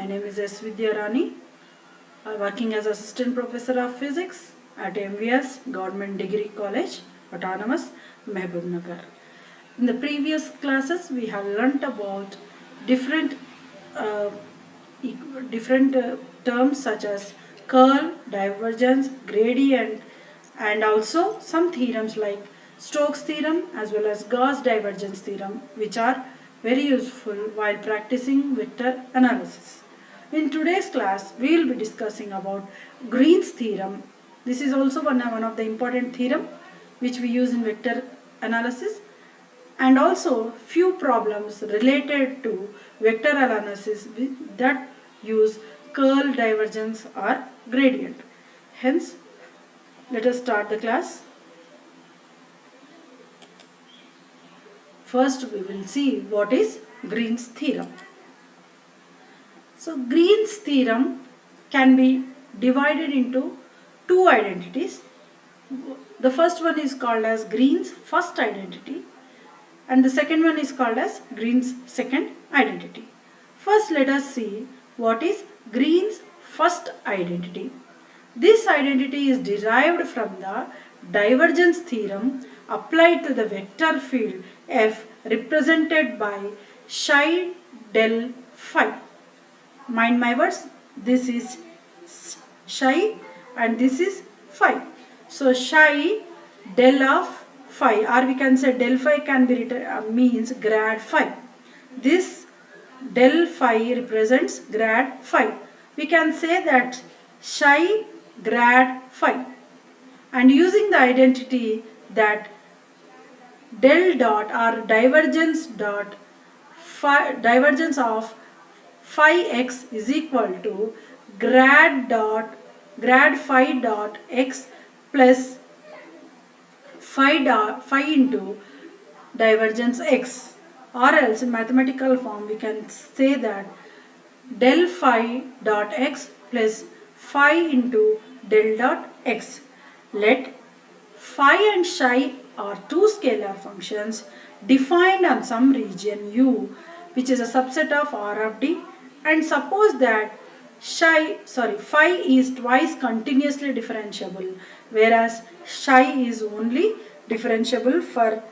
name is S. Vidyarani. I'm working as Assistant Professor of Physics at MVS Government Degree College, Autonomous, Mehboob. In the previous classes, we have learnt about different uh, terms such as curl, divergence, gradient, and also some theorems like Stokes theorem as well as Gauss divergence theorem, which are very useful while practicing vector analysis. In today's class, we will be discussing about Green's theorem. This is also one of the important theorem which we use in vector analysis, and also few problems related to vector analysis that use curl, divergence or gradient. Hence, let us start the class. First, we will see what is Green's theorem. So, Green's theorem can be divided into two identities. The first one is called as Green's first identity, and the second one is called as Green's second identity. First, let us see what is Green's first identity. This identity is derived from the divergence theorem applied to the vector field F represented by psi del phi. Mind my words, this is psi and this is phi. So psi del of phi, or we can say del phi can be written means grad phi. This del phi represents grad phi. We can say that psi grad phi, and using the identity that del dot or divergence of phi x is equal to grad phi dot x plus phi into divergence x, or else in mathematical form we can say that del phi dot x plus phi into del dot x. Let phi and psi are two scalar functions defined on some region U, which is a subset of R of D, and suppose that phi is twice continuously differentiable, whereas psi is only differentiable for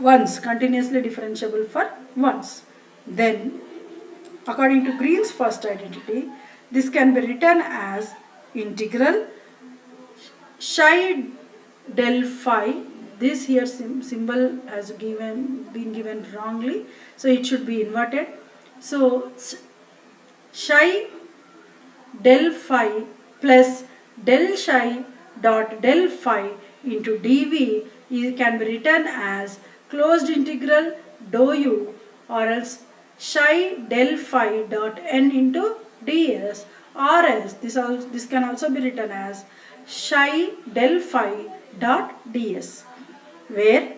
once, continuously differentiable for once. Then, according to Green's first identity, this can be written as integral psi del phi. This here symbol has been given wrongly, so it should be inverted. So psi del phi plus del psi dot del phi into dv can be written as closed integral dou u, or else psi del phi dot n into ds, or else this can also be written as psi del phi dot ds, where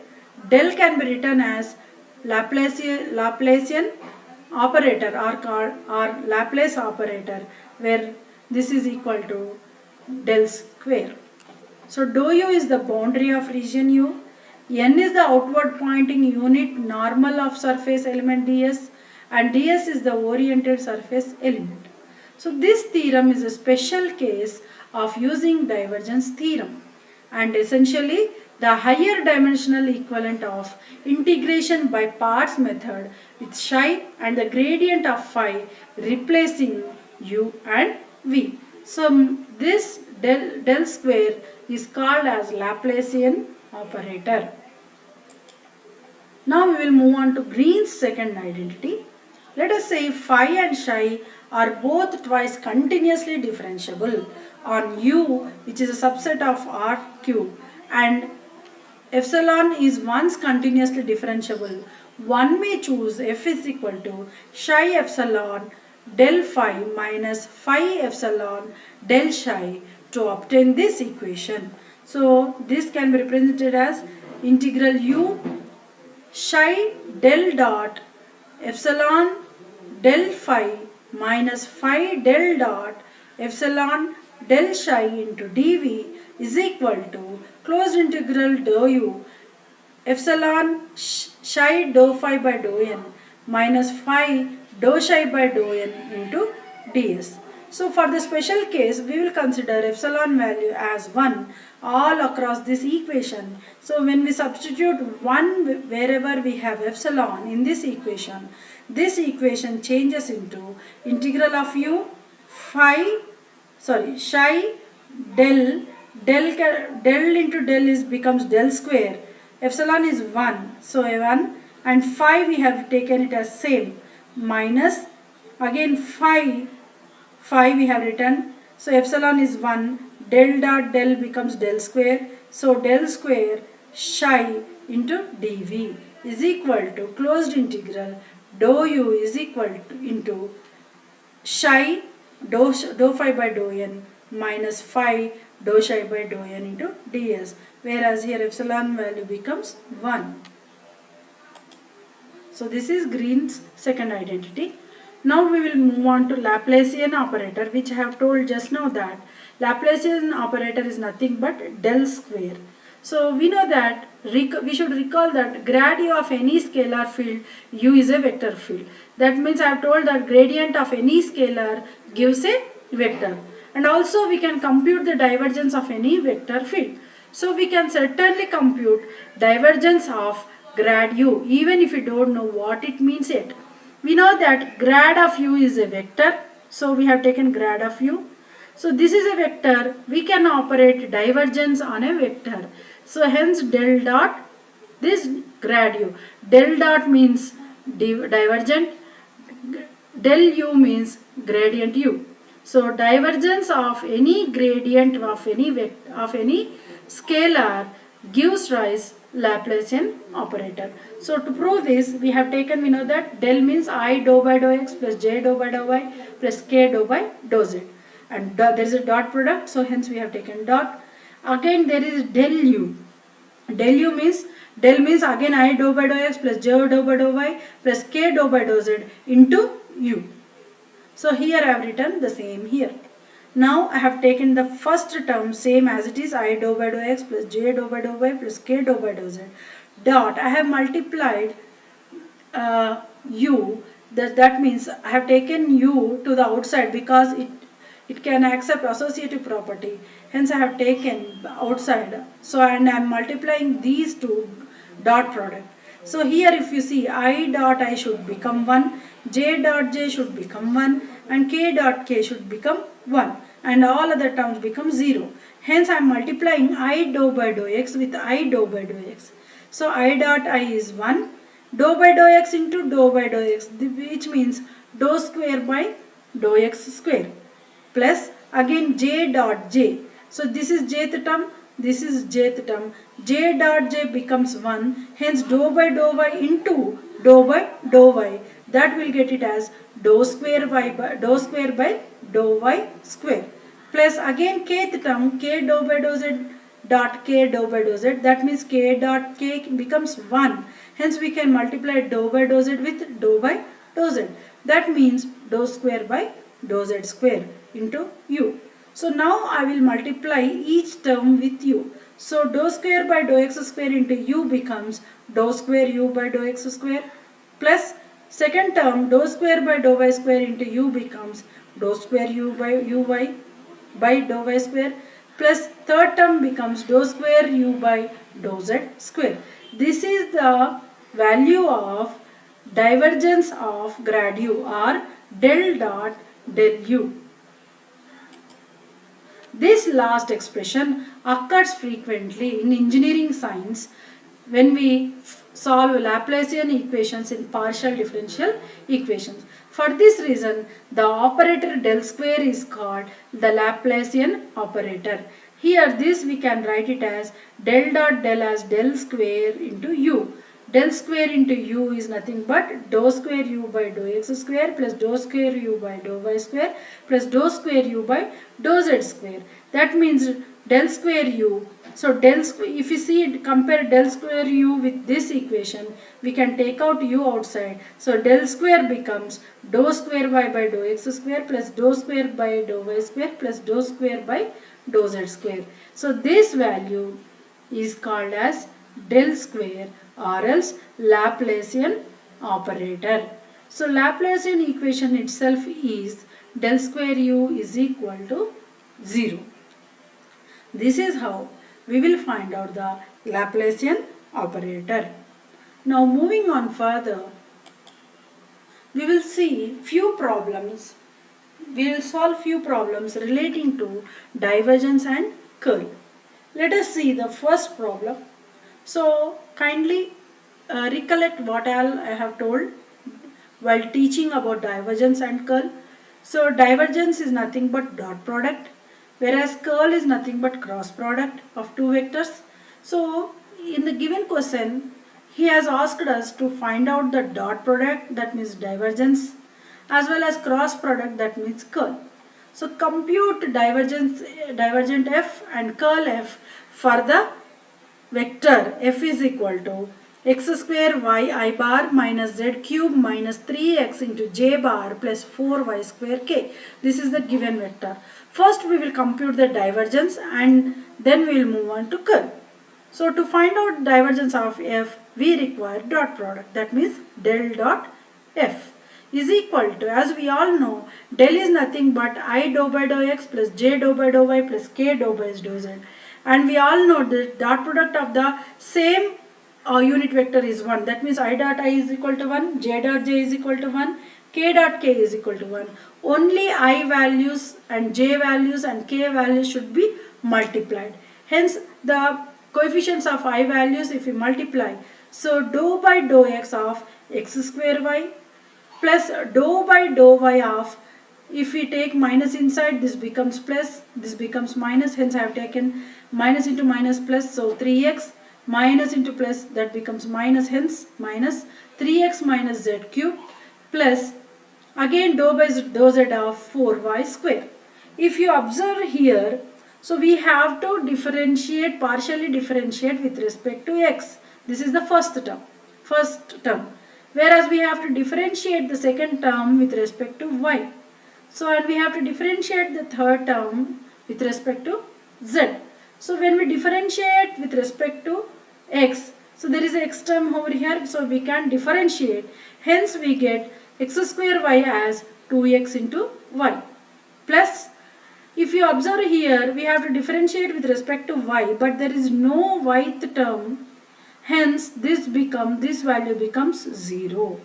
del can be written as Laplacian operator or Laplace operator, where this is equal to del square. So dou u is the boundary of region U, n is the outward pointing unit normal of surface element ds, and ds is the oriented surface element. So this theorem is a special case of using divergence theorem, and essentially the higher dimensional equivalent of integration by parts method with psi and the gradient of phi replacing u and v. So this del square is called as Laplacian operator. Now we will move on to Green's second identity. Let us say phi and psi are both twice continuously differentiable on U, which is a subset of R cube, and epsilon is once continuously differentiable. One may choose f is equal to psi epsilon del phi minus phi epsilon del psi to obtain this equation. So this can be represented as integral u psi del dot epsilon del phi minus phi del dot epsilon del psi into dv is equal to closed integral dou u epsilon psi dou phi by dou n minus phi dou psi by dou n into ds. So for the special case, we will consider epsilon value as 1 all across this equation. So when we substitute 1 wherever we have epsilon in this equation changes into integral of u psi del into del is becomes del square. Epsilon is 1, so 1, and phi we have taken it as same, minus again phi we have written, so epsilon is 1, del dot del becomes del square, so del square psi into dv is equal to closed integral dou u is equal to into psi dou phi by dou n minus phi dou psi by dou n into ds, whereas here epsilon value becomes 1. So this is Green's second identity. Now we will move on to Laplacian operator, which I have told just now that Laplacian operator is nothing but del square. So we know that we should recall that grad u of any scalar field u is a vector field. That means I have told that gradient of any scalar gives a vector. And also we can compute the divergence of any vector field. So we can certainly compute divergence of grad u even if we don't know what it means yet. We know that grad of u is a vector, so we have taken grad of u. So this is a vector, we can operate divergence on a vector. So hence del dot, this grad u. Del dot means divergent, del u means gradient u. So divergence of any gradient of any scalar gives rise Laplacian operator. So to prove this, we know that del means I dou by dou x plus j dou by dou y plus k dou by dou z, and there is a dot product, so hence we have taken dot. Again there is del u. Del means again I dou by dou x plus j dou by dou y plus k dou by dou z into u. So here I have written the same here. Now I have taken the first term same as it is, I dou by dou x plus j dou by dou y plus k dou by dou z dot. I have multiplied u, that means I have taken u to the outside because it can accept associative property. Hence I have taken outside. So and I am multiplying these two dot product. So here if you see I dot I should become 1, j dot j should become 1, and k dot k should become 1, and all other terms become 0. Hence I am multiplying I dou by dou x with I dou by dou x. So I dot I is 1, dou by dou x into dou by dou x, which means dou square by dou x square, plus again j dot j. So this is jth term, this is jth term, j dot j becomes 1, hence dou by dou y into dou by dou y, that will get it as dou square by dou y square, plus again kth term k dou by dou z dot k dou by dou z, that means k dot k becomes 1, hence we can multiply dou by dou z with dou by dou z, that means dou square by dou z square into u. So now I will multiply each term with u. So dou square by dou x square into u becomes dou square u by dou x square, plus second term dou square by dou y square into u becomes dou square u by dou y square, plus third term becomes dou square u by dou z square. This is the value of divergence of grad u or del dot del u. This last expression occurs frequently in engineering science when we solve Laplacian equations in partial differential equations. For this reason, the operator del square is called the Laplacian operator. Here this we can write it as del dot del as del square into u. Del square into u is nothing but dou square u by dou x square plus dou square u by dou y square plus dou square u by dou z square. That means del square u. So if you see compare del square u with this equation, we can take out u outside. So del square becomes dou square y by dou x square plus dou square by dou y square plus dou square by dou z square. So this value is called as del square or else Laplacian operator. So Laplacian equation itself is del square u is equal to 0. This is how we will find out the Laplacian operator. Now moving on further, we will see few problems. We will solve few problems relating to divergence and curl. Let us see the first problem. So kindly recollect what all I have told while teaching about divergence and curl. So divergence is nothing but dot product, whereas curl is nothing but cross product of two vectors. So in the given question, he has asked us to find out the dot product, that means divergence, as well as cross product, that means curl. So compute divergent f and curl f for the vector f is equal to x square y I bar minus z cube minus 3x into j bar plus 4y square k. This is the given vector. First we will compute the divergence and then we will move on to curl. So to find out divergence of f, we require dot product, that means del dot f is equal to, as we all know, del is nothing but I dou by dou x plus j dou by dou y plus k dou by dou z. And we all know the dot product of the same unit vector is 1. That means I dot I is equal to 1, j dot j is equal to 1, k dot k is equal to 1. Only I values and j values and k values should be multiplied. Hence the coefficients of I values if we multiply. So dou by dou x of x square y plus dou by dou y of, if we take minus inside, this becomes plus, this becomes minus, hence I have taken minus into minus plus, so 3x minus into plus, that becomes minus, hence minus 3x minus z cube plus again dou by dou z of 4y square. If you observe here, so we have to differentiate, partially differentiate with respect to x. This is the first term. Whereas we have to differentiate the second term with respect to y. So and we have to differentiate the third term with respect to z. So when we differentiate with respect to x, so there is an x term over here, so we can differentiate. Hence we get x square y as 2x into y plus, if you observe here, we have to differentiate with respect to y, but there is no yth term. Hence this value becomes 0.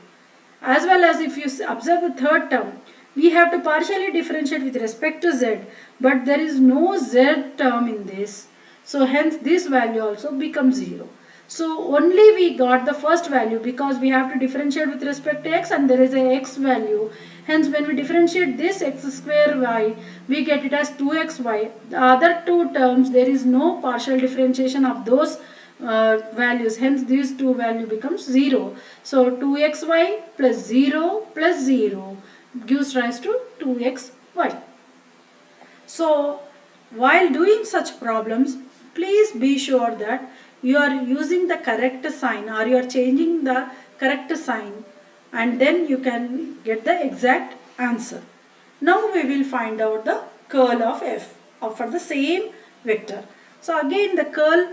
As well as if you observe the third term, we have to partially differentiate with respect to z, but there is no z term in this. So hence this value also becomes 0. So only we got the first value because we have to differentiate with respect to x and there is a x value. Hence when we differentiate this x square y, we get it as 2xy. The other two terms, there is no partial differentiation of those values, hence these two value becomes 0. So 2xy plus 0 gives rise to 2xy. So while doing such problems, please be sure that you are using the correct sign or you are changing the correct sign, and then you can get the exact answer. Now we will find out the curl of f for the same vector. So again the curl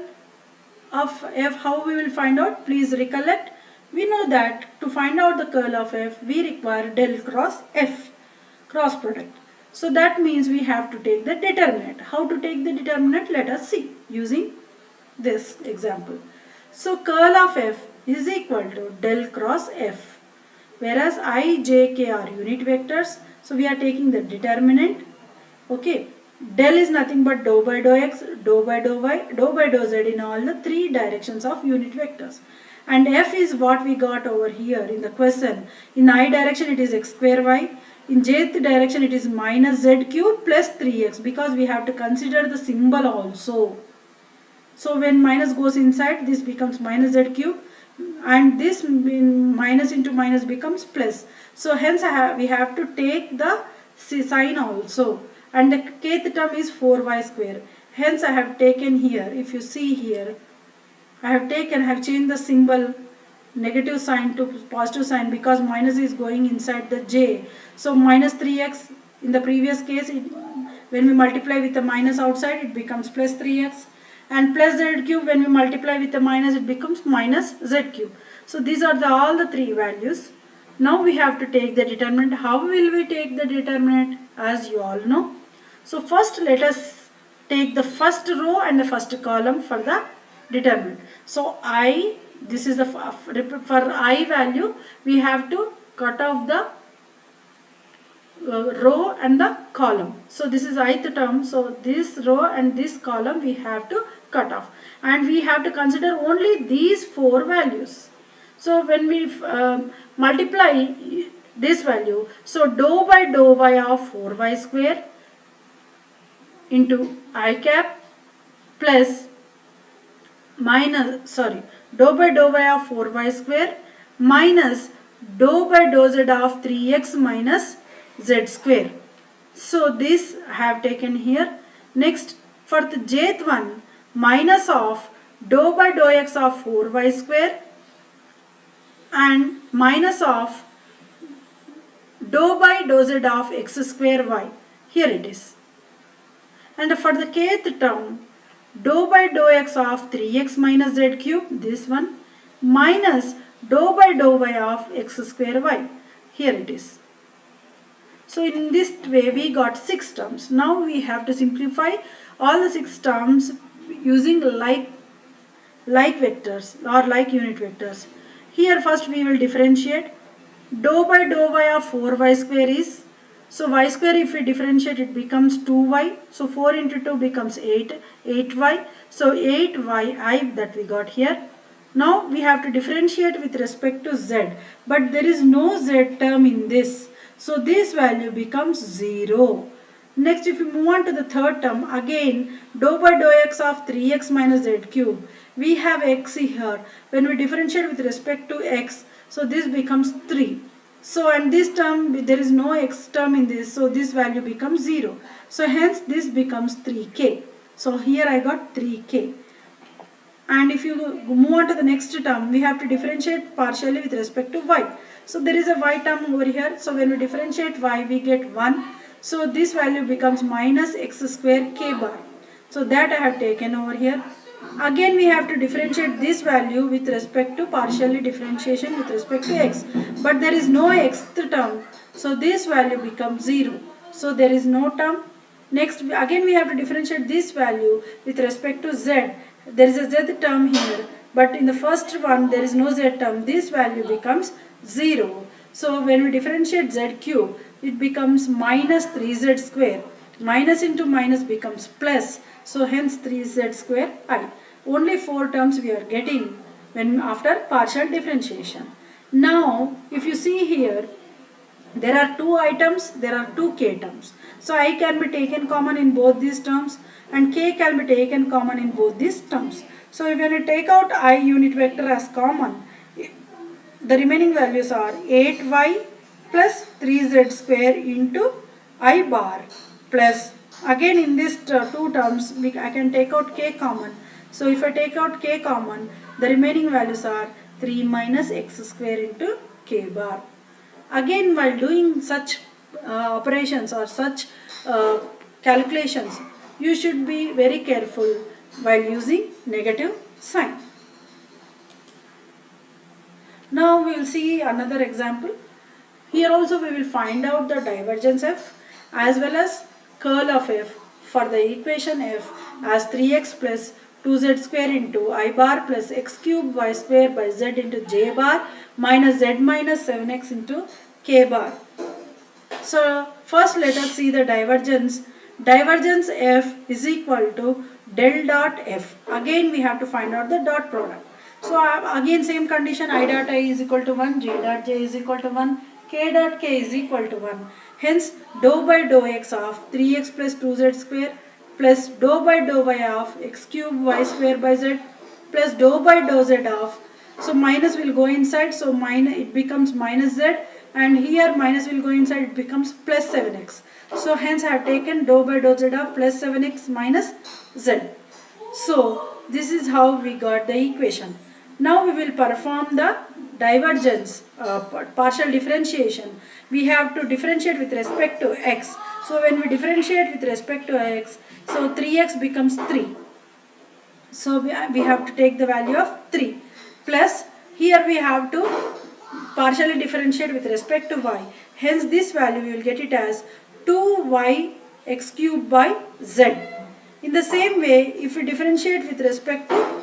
of f, how we will find out? Please recollect. We know that to find out the curl of f, we require del cross f, cross product. So that means we have to take the determinant. How to take the determinant? Let us see using this example. So curl of f is equal to del cross f, whereas I, j, k are unit vectors. So we are taking the determinant. Okay. Del is nothing but dou by dou x, dou by dou y, dou by dou z in all the three directions of unit vectors. And f is what we got over here in the question. In I direction it is x square y. In jth direction it is minus z cube plus 3x, because we have to consider the symbol also. So when minus goes inside, this becomes minus z cube, and this minus into minus becomes plus. So hence we have to take the sign also. And the kth term is 4y square. Hence I have taken here, if you see here, I have changed the symbol negative sign to positive sign because minus is going inside the j. So minus 3x in the previous case, when we multiply with the minus outside, it becomes plus 3x. And plus z cube, when we multiply with the minus, it becomes minus z cube. So these are all the three values. Now we have to take the determinant. How will we take the determinant? As you all know. So first let us take the first row and the first column for the determinant. So I, this is the for I value, we have to cut off the row and the column. So this is ith term. So this row and this column we have to cut off, and we have to consider only these four values. So when we multiply this value, so dou by dou y of 4y square into I cap plus minus, dou by dou y of 4y square minus dou by dou z of 3x minus z square. So this I have taken here. Next, for the jth one, minus of dou by dou x of 4y square and minus of dou by dou z of x square y. Here it is. And for the kth term, dou by dou x of 3x minus z cube, this one, minus dou by dou y of x square y. Here it is. So in this way we got 6 terms. Now we have to simplify all the 6 terms using like vectors or like unit vectors. Here first we will differentiate. Dou by dou y of 4y square is, so y square if we differentiate it becomes 2y. So 4 into 2 becomes 8y. So 8yi that we got here. Now we have to differentiate with respect to z, but there is no z term in this. So this value becomes 0. Next, if we move on to the third term, again dou by dou x of 3x minus z cube. We have x here. When we differentiate with respect to x, so this becomes 3. So and this term, there is no x term in this, so this value becomes 0. So hence this becomes 3k. So here I got 3k. And if you move on to the next term, we have to differentiate partially with respect to y. So there is a y term over here. So when we differentiate y, we get 1. So this value becomes minus x square k bar. So that I have taken over here. Again we have to differentiate this value with respect to partially differentiation with respect to x. But there is no xth term. So this value becomes 0. So there is no term. Next again we have to differentiate this value with respect to z. There is a z term here. But in the first one there is no z term. This value becomes 0. So when we differentiate z cube, it becomes minus 3z square. Minus into minus becomes plus. So hence 3z square I. Only 4 terms we are getting when after partial differentiation. Now if you see here, there are 2 items, there are 2 k terms. So I can be taken common in both these terms and k can be taken common in both these terms. So if you take out I unit vector as common, the remaining values are 8y plus 3z square into I bar plus, again in these 2 terms I can take out k common. So if I take out k common, the remaining values are 3 minus x square into k bar. Again while doing such operations or such calculations, you should be very careful while using negative sign. Now we will see another example. Here also we will find out the divergence f as well as curl of f for the equation f as 3x plus 2z square into I bar plus x cube y square by z into j bar minus z minus 7x into k bar. So first let us see the divergence. Divergence f is equal to del dot f. Again we have to find out the dot product. So again same condition, I dot I is equal to 1, j dot j is equal to 1, k dot k is equal to 1. Hence dou by dou x of 3x plus 2z square plus dou by dou y of x cube y square by z plus dou by dou z of, so minus will go inside, so minus it becomes minus z, and here minus will go inside, it becomes plus 7x. So hence I have taken dou by dou z of plus 7x minus z. So this is how we got the equation. Now we will perform the divergence, partial differentiation. We have to differentiate with respect to x. So when we differentiate with respect to x, so 3x becomes 3. So we have to take the value of 3 plus here we have to partially differentiate with respect to y. Hence this value we will get it as 2yx cube by z. In the same way, if we differentiate with respect to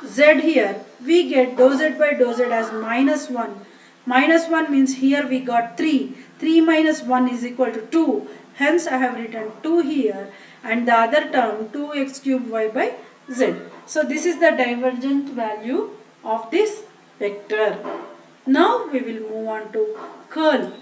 z here, we get dou z by dou z as minus 1. Minus 1 means here we got 3. 3 minus 1 is equal to 2. Hence I have written 2 here and the other term 2x cube y by z. So this is the divergent value of this vector. Now we will move on to curl.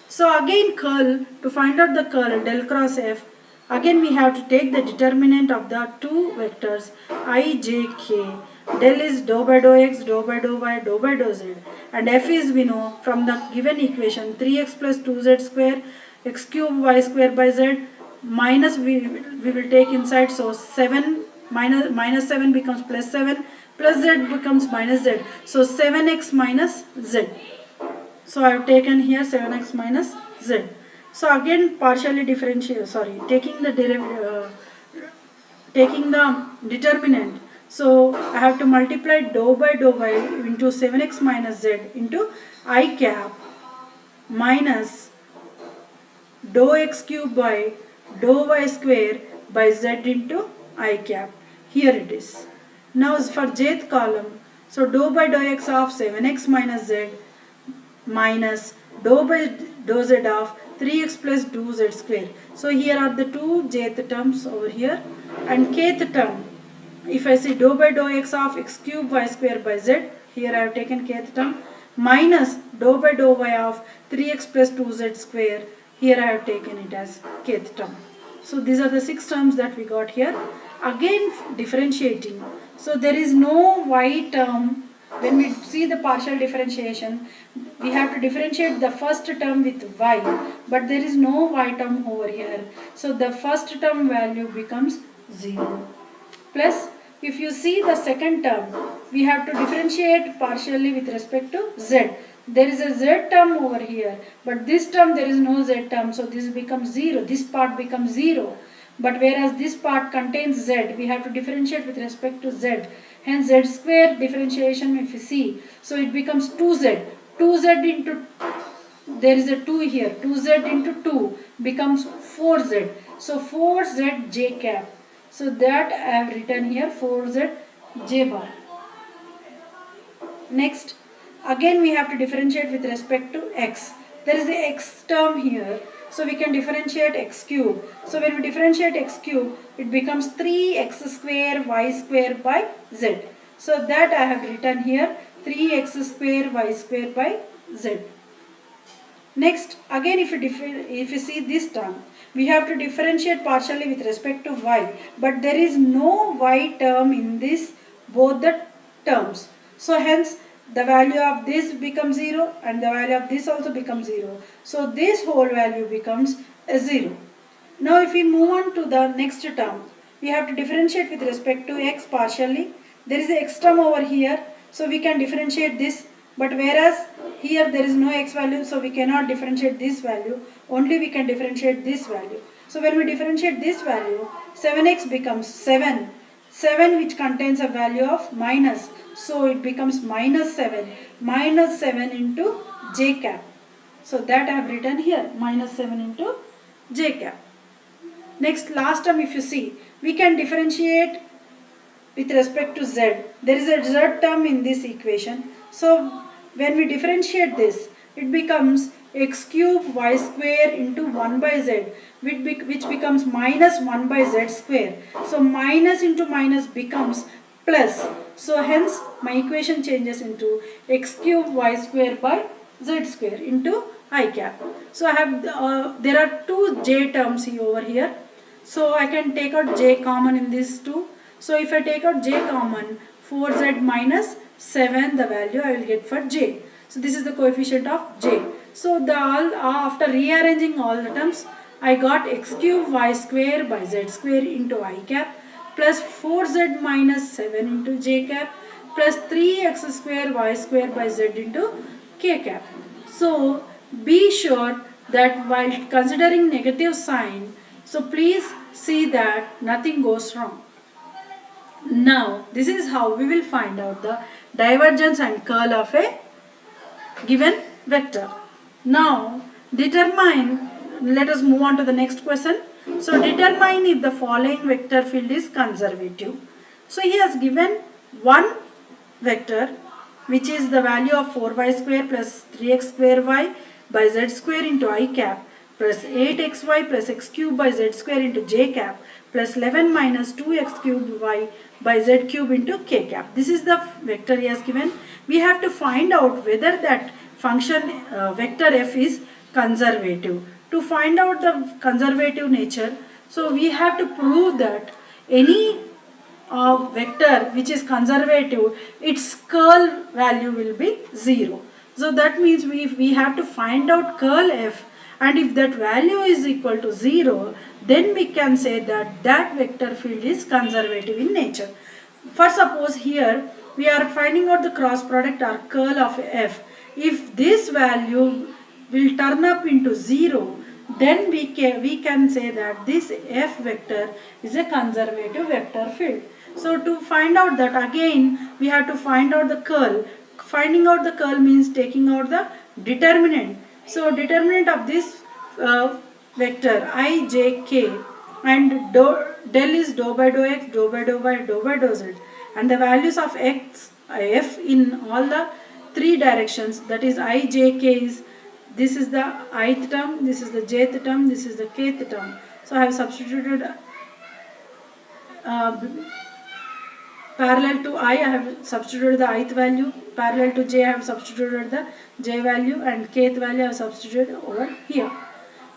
So again curl, to find out the curl del cross f, again we have to take the determinant of the two vectors I, j, k. Del is dou by dou x, dou by dou y, dou by dou z. And f is, we know from the given equation, 3x plus 2z square, x cube y square by z, minus we will take inside, so 7 minus 7 becomes plus 7, plus z becomes minus z. So 7x minus z. So I have taken here 7x minus z. So again partially differentiate, taking the determinant. So I have to multiply dou by dou y into 7x minus z into I cap minus dou x cube by dou y square by z into I cap. Here it is. Now for jth column, so dou by dou x of 7x minus z minus dou by dou z of 3x plus 2z square. So here are the two jth terms over here, and kth term, if I say dou by dou x of x cube y square by z, here I have taken kth term, minus dou by dou y of 3x plus 2z square, here I have taken it as kth term. So these are the 6 terms that we got here. Again differentiating, so there is no y term. When we see the partial differentiation, we have to differentiate the first term with y, but there is no y term over here. So the first term value becomes 0. Plus, if you see the second term, we have to differentiate partially with respect to z. There is a z term over here, but this term there is no z term, so this becomes 0. This part becomes 0. But whereas this part contains z, we have to differentiate with respect to z. Hence z square differentiation if you see, so it becomes 2z. 2z into, there is a 2 here, 2z into 2 becomes 4z. So 4z j cap. So that I have written here 4z j bar. Next, again we have to differentiate with respect to x. There is a x term here, so we can differentiate x cube. So when we differentiate x cube, it becomes 3x square y square by z. So that I have written here 3x square y square by z. Next, again if you see this term, we have to differentiate partially with respect to y, but there is no y term in this both the terms. So hence the value of this becomes 0 and the value of this also becomes 0. So this whole value becomes a 0. Now if we move on to the next term, we have to differentiate with respect to x partially. There is a x term over here, so we can differentiate this, but whereas here there is no x value, so we cannot differentiate this value, only we can differentiate this value. So when we differentiate this value, 7x becomes 7. 7 which contains a value of minus, so it becomes minus 7. Minus 7 into j cap. So that I have written here, minus 7 into j cap. Next, last term if you see, we can differentiate with respect to z. There is a z term in this equation. So when we differentiate this, it becomes x cube y square into 1 by z, which becomes minus 1 by z square. So minus into minus becomes plus. So hence my equation changes into x cube y square by z square into I cap. So I have there are two j terms over here. So I can take out j common in these two. So if I take out j common, 4z minus 7 the value I will get for j. So this is the coefficient of j. So after rearranging all the terms, I got x cube y square by z square into I cap plus 4z minus 7 into j cap plus 3x square y square by z into k cap. So be sure that while considering negative sign, so please see that nothing goes wrong. Now this is how we will find out the divergence and curl of a given vector. Now determine, let us move on to the next question. So determine if the following vector field is conservative. So he has given one vector which is the value of 4y square plus 3x square y by z square into I cap plus 8xy plus x cube by z square into j cap plus 11 minus 2x cube y by z cube into k cap. This is the vector he has given. We have to find out whether that function vector f is conservative. To find out the conservative nature, so we have to prove that any vector which is conservative, its curl value will be 0. So that means we have to find out curl f, and if that value is equal to 0, then we can say that that vector field is conservative in nature. For suppose here we are finding out the cross product or curl of f. If this value will turn up into 0, then we can say that this f vector is a conservative vector field. So to find out that, again we have to find out the curl. Finding out the curl means taking out the determinant. So determinant of this vector I, j, k, and del is dou by dou x, dou by dou y, dou by dou z, and the values of x, f in all the three directions, that is I, j, k is, this is the ith term, this is the jth term, this is the kth term. So I have substituted parallel to I have substituted the ith value, parallel to j I have substituted the j value, and kth value I have substituted over here.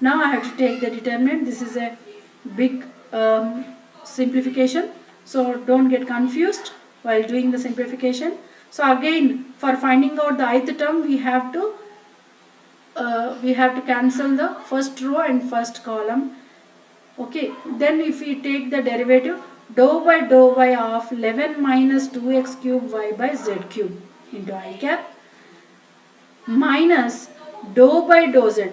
Now I have to take the determinant. This is a big simplification, so don't get confused while doing the simplification. So again, for finding out the ith term, we have to cancel the first row and first column. Okay, then if we take the derivative, dou by dou y of 11 minus 2x cube y by z cube into I cap minus dou by dou z,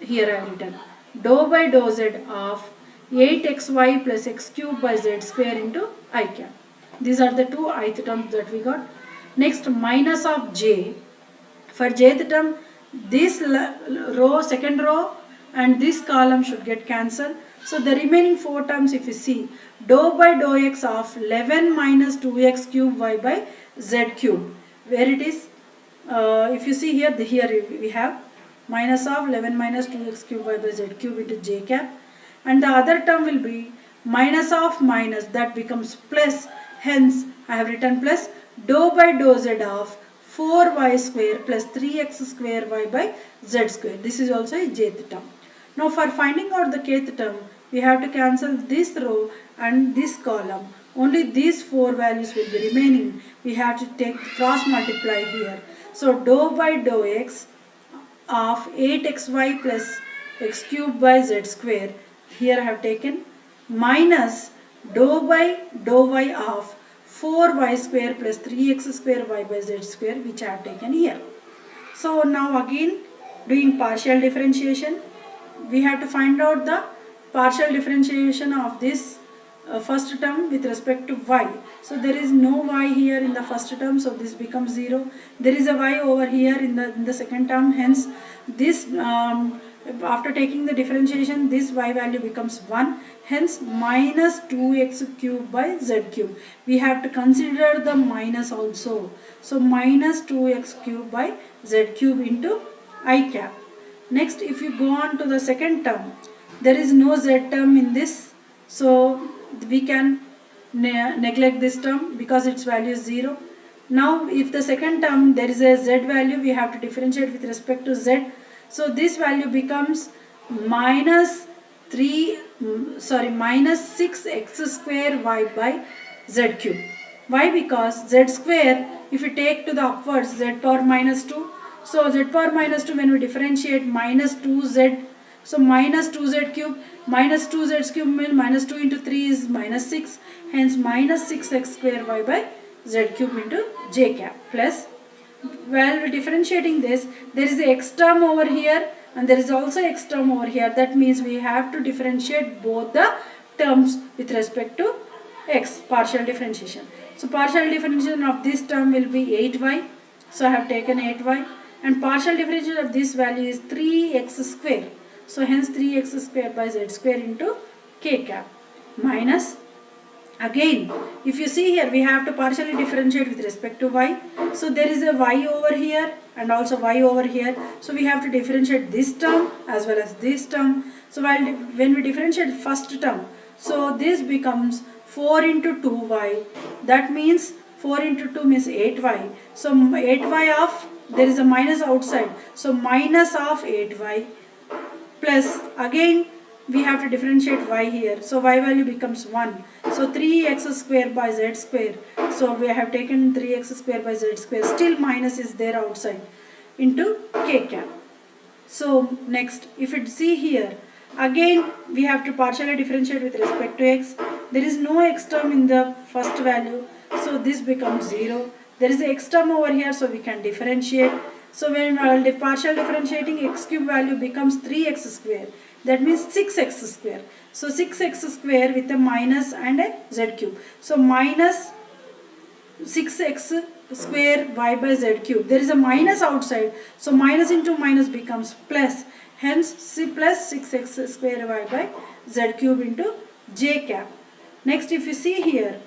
here I have written dou by dou z of 8xy plus x cube by z square into I cap. These are the two ith terms that we got. Next, minus of j. For jth term, this row, second row, and this column should get cancelled. So the remaining four terms, if you see, dou by dou x of 11 minus 2x cube y by z cube, where it is, if you see here, here we have minus of 11 minus 2x cube y by z cube into j cap, and the other term will be minus of minus, that becomes plus, hence I have written plus dou by dou z of 4y square plus 3x square y by z square. This is also a jth term. Now for finding out the kth term, we have to cancel this row and this column. Only these four values will be remaining. We have to take cross multiply here. So dou by dou x of 8xy plus x cube by z square, here I have taken, minus dou by dou y of 4y square plus 3x square y by z square, which I have taken here. So now again doing partial differentiation, we have to find out the partial differentiation of this first term with respect to y. So there is no y here in the first term, so this becomes 0. There is a y over here in the second term, hence this after taking the differentiation, this y value becomes 1, hence minus 2x cube by z cube. We have to consider the minus also. So minus 2x cube by z cube into I cap. Next, if you go on to the second term, there is no z term in this, so we can neglect this term because its value is 0. Now if the second term there is a z value, we have to differentiate with respect to z. So this value becomes minus 6x square y by z cube. Why? Because z square, if you take to the upwards, z power minus 2. So z power minus 2, when we differentiate, minus 2z. So minus 2z cube, minus 2z cube means minus 2 into 3 is minus 6. Hence minus 6x square y by z cube into j cap plus, while differentiating this, there is the x term over here and there is also x term over here. That means we have to differentiate both the terms with respect to x, partial differentiation. So partial differentiation of this term will be 8y. So I have taken 8y, and partial differential of this value is 3x square. So hence 3x square by z square into k cap minus, again if you see here we have to partially differentiate with respect to y. So there is a y over here and also y over here. So we have to differentiate this term as well as this term. So when we differentiate first term, so this becomes 4 into 2y. That means 4 into 2 means 8y. So 8y of, there is a minus outside. So minus of 8y plus, again we have to differentiate y here. So y value becomes 1. So 3x square by z square. So we have taken 3x square by z square. Still minus is there outside into k cap. So next, if you see here, again we have to partially differentiate with respect to x. There is no x term in the first value. So this becomes 0. There is a x term over here, so we can differentiate. So when partial differentiating, x cube value becomes 3x square. That means 6x square. So 6x square with a minus and a z cube. So minus 6x square y by z cube. There is a minus outside. So minus into minus becomes plus. Hence c plus 6x square y by z cube into j cap. Next, if you see here,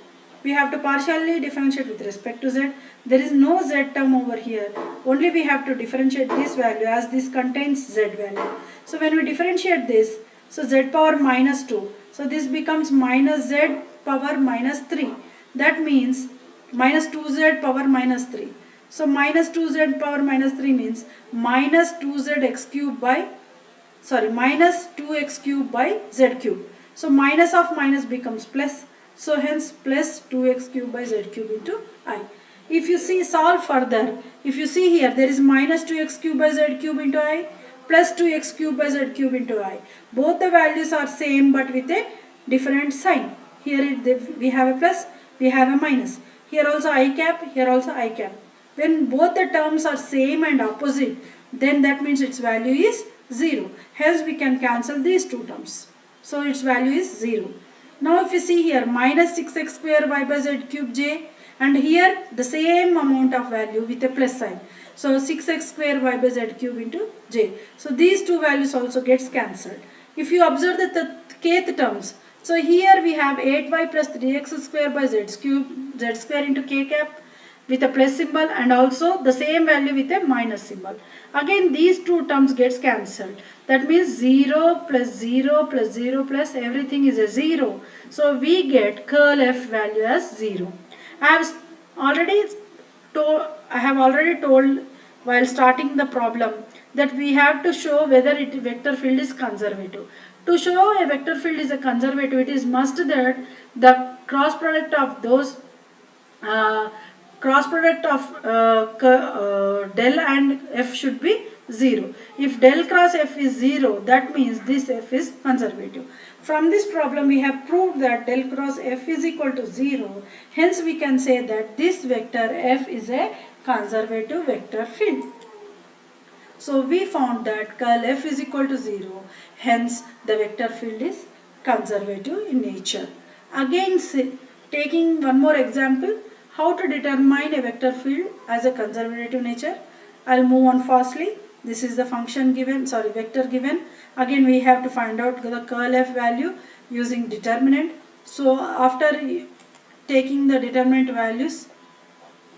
we have to partially differentiate with respect to z. There is no z term over here. Only we have to differentiate this value as this contains z value. So when we differentiate this, so z power minus 2. So this becomes minus z power minus 3. That means minus 2z power minus 3. So minus 2z power minus 3 means minus 2zx cube by, minus 2x cube by z cube. So minus of minus becomes plus. So hence plus 2x cube by z cube into I. If you see, solve further, if you see here, there is minus 2x cube by z cube into I plus 2x cube by z cube into I. Both the values are same but with a different sign. Here we have a plus, we have a minus. Here also I cap, here also I cap. When both the terms are same and opposite, then that means its value is 0. Hence we can cancel these two terms. So its value is 0. Now if you see here, minus 6x square y by z cube j, and here the same amount of value with a plus sign. So 6x square y by z cube into j. So these two values also gets cancelled. If you observe the kth terms, so here we have 8y plus 3x square by z square into k cap with a plus symbol, and also the same value with a minus symbol. Again these two terms gets cancelled. That means 0 plus 0 plus 0 plus everything is a 0. So we get curl f value as 0. I have already told while starting the problem that we have to show whether vector field is conservative. To show a vector field is a conservative, it is must that the cross product of those del and f should be 0. If del cross f is 0, that means this f is conservative. From this problem we have proved that del cross f is equal to 0. Hence we can say that this vector f is a conservative vector field. So we found that curl f is equal to 0. Hence the vector field is conservative in nature. Again, taking one more example, how to determine a vector field as a conservative nature. I'll move on fastly. This is the function given, vector given. Again we have to find out the curl f value using determinant. So after taking the determinant values,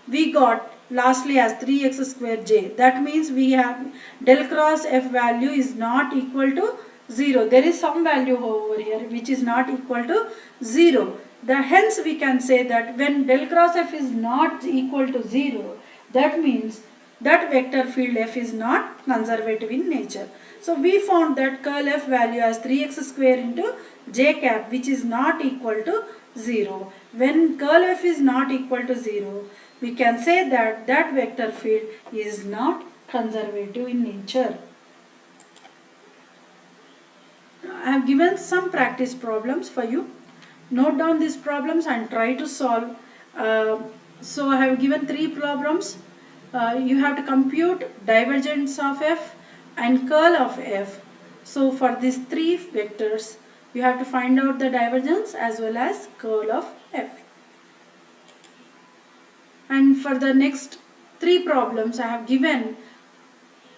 we got lastly as 3x square j. That means we have del cross f value is not equal to 0. There is some value over here which is not equal to 0. Hence we can say that when del cross f is not equal to 0, that means that vector field f is not conservative in nature. So we found that curl f value as 3x square into j cap, which is not equal to 0. When curl f is not equal to 0, we can say that that vector field is not conservative in nature. I have given some practice problems for you. Note down these problems and try to solve. So I have given 3 problems. You have to compute divergence of f and curl of f. So for these 3 vectors, you have to find out the divergence as well as curl of f. And for the next 3 problems, I have given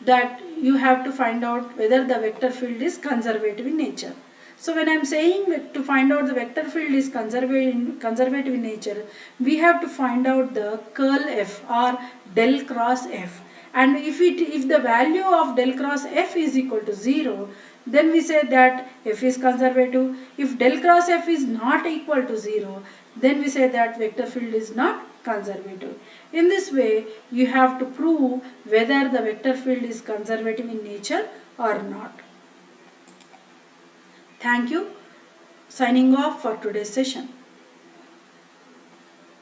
that you have to find out whether the vector field is conservative in nature. So when I am saying to find out the vector field is conservative in nature, we have to find out the curl F or del cross F. And if the value of del cross F is equal to 0, then we say that F is conservative. If del cross F is not equal to 0, then we say that vector field is not conservative. In this way, you have to prove whether the vector field is conservative in nature or not. Thank you. Signing off for today's session.